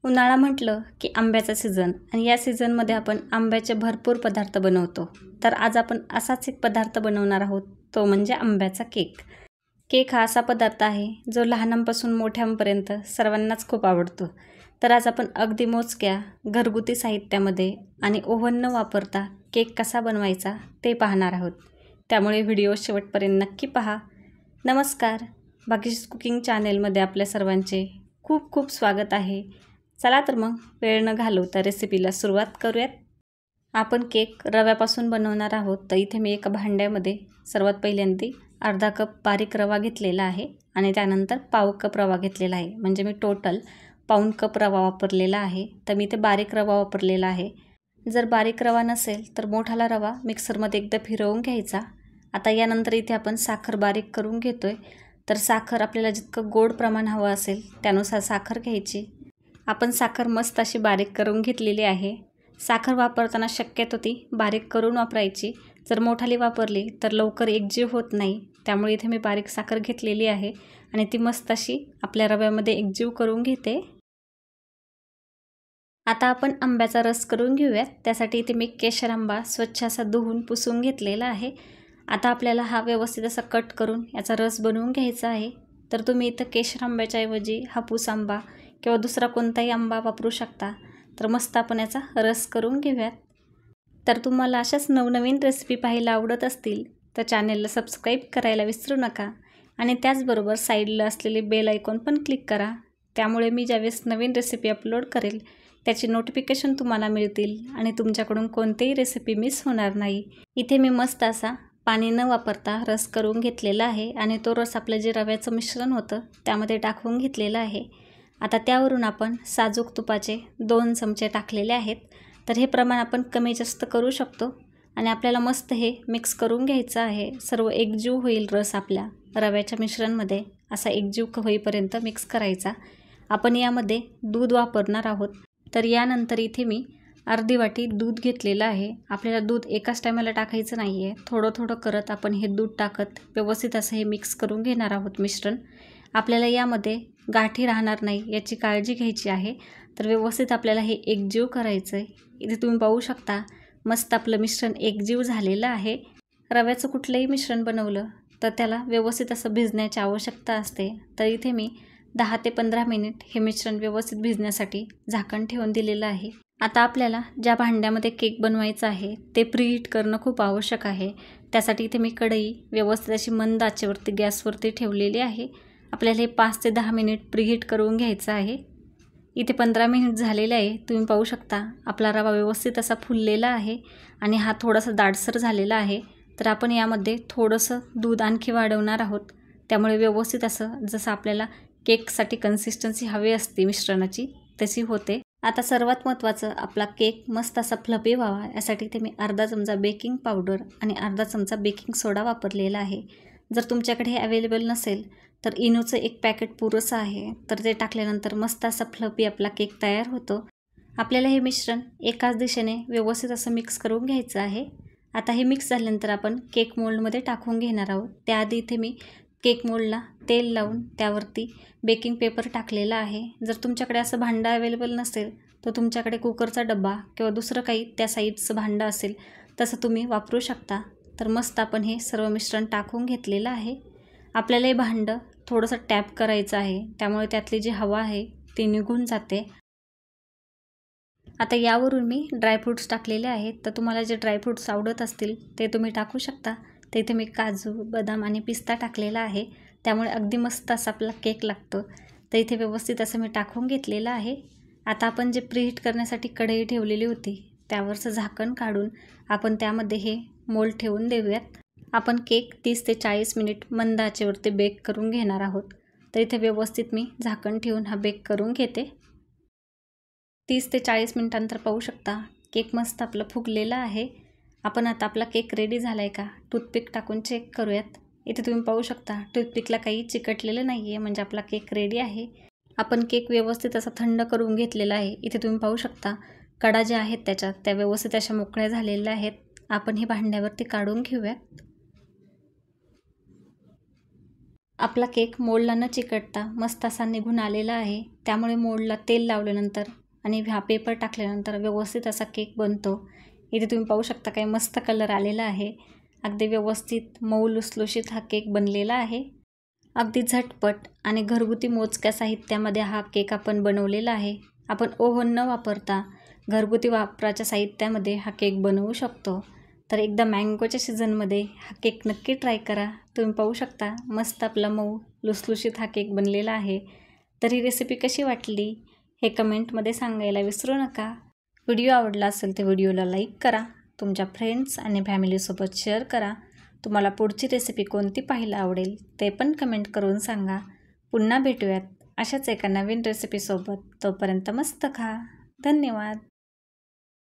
उन्हाळा म्हटलं की आंब्याचा सीझन आणि या सीझनमध्ये आपण आंब्याचे भरपूर पदार्थ बनवतो. तर आज आपण असाच एक पदार्थ बनवणार आहोत, तो म्हणजे आंब्याचा केक. केक हा असा पदार्थ आहे जो लहानांपासून मोठ्यांपर्यंत सर्वांनाच खूप आवडतो. तर आज आपण अगदी मोजक्या घरगुती साहित्यामध्ये आणि ओव्हन न वापरता केक कसा बनवायचा ते पाहणार आहोत. त्यामुळे व्हिडिओ शेवटपर्यंत नक्की पहा. नमस्कार, भाग्यश्री कुकिंग चॅनेलमध्ये आपल्या सर्वांचे खूप खूप स्वागत आहे. चला तर मग वेळ न घालवता रेसिपीला सुरुवात करूयात. आपण केक रव्यापासून बनवणार आहोत. तर इथे मी एका भांड्यामध्ये सर्वात पहिल्यांदा अर्धा कप बारीक रवा घेतलेला आहे आणि त्यानंतर पाव कप रवा घेतलेला आहे. म्हणजे मी टोटल पाऊण कप रवा वापरलेला आहे. तर मी इथे बारीक रवा वापरलेला आहे. जर बारीक रवा नसेल तर मोठाला रवा मिक्सरमध्ये एकदा फिरवून घ्यायचा. आता यानंतर इथे आपण साखर बारीक करून घेतोय. तर साखर आपल्याला जितकं गोड प्रमाण हवं असेल त्यानुसार साखर घ्यायची. आपण साखर मस्त अशी बारीक करून घेतलेली आहे. साखर वापरताना शक्यतो ती बारीक करून वापरायची. जर मोठाली वापरली तर लवकर एकजीव होत नाही. त्यामुळे इथे मी बारीक साखर घेतलेली आहे आणि ती मस्त अशी आपल्या रव्यामध्ये एकजीव करून घेते. आता आपण आंब्याचा रस करून घेऊयात. त्यासाठी इथे मी केशर आंबा स्वच्छ असा धुवून पुसून घेतलेला आहे. आता आपल्याला हा व्यवस्थित असा कट करून याचा रस बनवून घ्यायचा आहे. तर तुम्ही इथं केशर आंब्याच्या ऐवजी हापूस आंबा किंवा दुसरा कोणताही आंबा वापरू शकता. तर मस्त आपण याचा रस करून घेऊयात. तर तुम्हाला अशाच नवनवीन रेसिपी पाहायला आवडत असतील तर चॅनेलला सबस्क्राईब करायला विसरू नका आणि त्याचबरोबर साईडला असलेले बेल आयकॉन पण क्लिक करा. त्यामुळे मी ज्यावेळेस नवीन रेसिपी अपलोड करेल त्याची नोटिफिकेशन तुम्हाला मिळतील आणि तुमच्याकडून कोणतीही रेसिपी मिस होणार नाही. इथे मी मस्त असा पाणी न वापरता रस करून घेतलेला आहे आणि तो रस आपलं जे रव्याचं मिश्रण होतं त्यामध्ये टाकून घेतलेला आहे. आता त्यावरून आपण साजूक तुपाचे 2 चमचे टाकलेले आहेत. तर हे प्रमाण आपण कमी जास्त करू शकतो आणि आपल्याला मस्त हे मिक्स करून घ्यायचं आहे. सर्व एकजीव होईल रस आपल्या रव्याच्या मिश्रणमध्ये असा एकजीव होईपर्यंत मिक्स करायचा. आपण यामध्ये दूध वापरणार आहोत. तर यानंतर इथे मी अर्धी वाटी दूध घेतलेलं आहे. आपल्याला दूध एकाच टायमाला टाकायचं नाही आहे. थोडं थोडं करत आपण हे दूध टाकत व्यवस्थित असं हे मिक्स करून घेणार आहोत मिश्रण. आपल्याला यामध्ये गाठी राहणार नाही याची काळजी घ्यायची आहे. तर व्यवस्थित आपल्याला हे एकजीव करायचं आहे. इथे तुम्ही पाहू शकता मस्त आपलं मिश्रण एकजीव झालेलं आहे. रव्याचं कुठलंही मिश्रण बनवलं तर त्याला व्यवस्थित असं भिजण्याची आवश्यकता असते. तर इथे मी 10 ते 15 मिनिट हे मिश्रण व्यवस्थित भिजण्यासाठी झाकण ठेवून दिलेलं आहे. आता आपल्याला ज्या भांड्यामध्ये केक बनवायचा आहे ते प्रीहीट करणं खूप आवश्यक आहे. त्यासाठी इथे मी कढई व्यवस्थित अशी मंद आचेवरती गॅसवरती ठेवलेली आहे. आपल्याला हे 5 ते 10 मिनिट प्रीहीट करून घ्यायचं आहे. इथे 15 मिनिट झालेले आहे. तुम्ही पाहू शकता आपला रवा व्यवस्थित असा फुललेला आहे आणि हा थोडासा दाटसर झालेला आहे. तर आपण यामध्ये थोडंसं दूध आणखी वाढवणार आहोत. त्यामुळे व्यवस्थित असं जसं आपल्याला केकसाठी कन्सिस्टन्सी हवी असते मिश्रणाची तशी होते. आता सर्वात महत्त्वाचं आपला केक मस्त असा फ्लफी व्हावा यासाठी इथे मी अर्धा चमचा बेकिंग पावडर आणि अर्धा चमचा बेकिंग सोडा वापरलेला आहे. जर तुमच्याकडे हे अवेलेबल नसेल तर इनोचं एक पॅकेट पुरेसं आहे. तर ते टाकल्यानंतर मस्त असा फ्लफी आपला केक तयार होतो. आपल्याला हे मिश्रण एकाच दिशेने व्यवस्थित असं मिक्स करून घ्यायचं आहे. आता हे मिक्स झाल्यानंतर आपण केक मोल्डमध्ये टाकून घेणार आहोत. त्याआधी इथे मी केक मोल्डला तेल लावून त्यावरती बेकिंग पेपर टाकलेला आहे. जर तुमच्याकडे असं भांडं अवेलेबल नसेल तर तुमच्याकडे कुकरचा डबा किंवा दुसरं काही त्या साईजचं भांडं असेल तसं तुम्ही वापरू शकता. तर मस्त आपण हे सर्व मिश्रण टाकून घेतलेलं आहे. आपल्याला हे भांडं थोडंसं टॅप करायचं आहे. त्यामुळे त्यातली जी हवा आहे ती निघून जाते. आता यावरून मी ड्रायफ्रूट्स टाकलेले आहेत. तर तुम्हाला जे ड्रायफ्रूट्स आवडत असतील ते तुम्ही टाकू शकता. तर इथे मी काजू, बदाम आणि पिस्ता टाकलेला आहे. त्यामुळे अगदी मस्त असा आपला केक लागतो. तर इथे व्यवस्थित असं मी टाकून घेतलेलं आहे. आता आपण जे प्रीहीट करण्यासाठी कढई ठेवलेली होती त्यावरचं झाकण काढून आपण त्यामध्ये हे मोल्ड ठेवून देऊयात. आपण केक 30 ते 40 मिनिट मंद आचेवरती बेक करून घेणार आहोत. तर इथे व्यवस्थित मी झाकण ठेवून हा बेक करून घेते. 30 ते 40 मिनिटांनंतर पाहू शकता केक मस्त आपलं फुगलेला आहे. आपण आता आपला केक रेडी झाला आहे का टूथपिक टाकून चेक करूयात. इथे तुम्ही पाहू शकता टूथपिकला काही चिकटलेलं नाही आहे, म्हणजे आपला केक रेडी आहे. आपण केक व्यवस्थित असा थंड करून घेतलेला आहे. इथे तुम्ही पाहू शकता कडा ज्या आहेत त्याच्या त्या व्यवस्थित अशा मोकळ्या झालेल्या आहेत. आपण हे भांड्यावरती काढून घेऊयात. आपला केक मोल्डला न चिकटता मस्त असा निघून आलेला आहे. त्यामुळे मोल्डला तेल लावल्यानंतर आणि हा पेपर टाकल्यानंतर व्यवस्थित असा केक बनतो. इथे तुम्ही पाहू शकता काय मस्त कलर आलेला आहे. अगदी व्यवस्थित मऊ लुसलुशीत हा केक बनलेला आहे. अगदी झटपट आणि घरगुती मोजक्या साहित्यामध्ये हा केक आपण बनवलेला आहे. आपण ओव्हन न वापरता घरगुती वापराच्या साहित्यामध्ये हा केक बनवू शकतो. तर एकदा मँगोच्या सीझनमध्ये हा केक नक्की ट्राय करा. तुम्ही पाहू शकता मस्त आपला मऊ लुसलुशीत हा केक बनलेला आहे. तर ही रेसिपी कशी वाटली हे कमेंटमध्ये सांगायला विसरू नका. व्हिडिओ आवडला असेल तर व्हिडिओला लाईक करा. तुमच्या फ्रेंड्स आणि फॅमिलीसोबत शेअर करा. तुम्हाला पुढची रेसिपी कोणती पाहायला आवडेल ते पण कमेंट करून सांगा. पुन्हा भेटूयात अशाच एका नवीन रेसिपीसोबत. तोपर्यंत मस्त खा. धन्यवाद.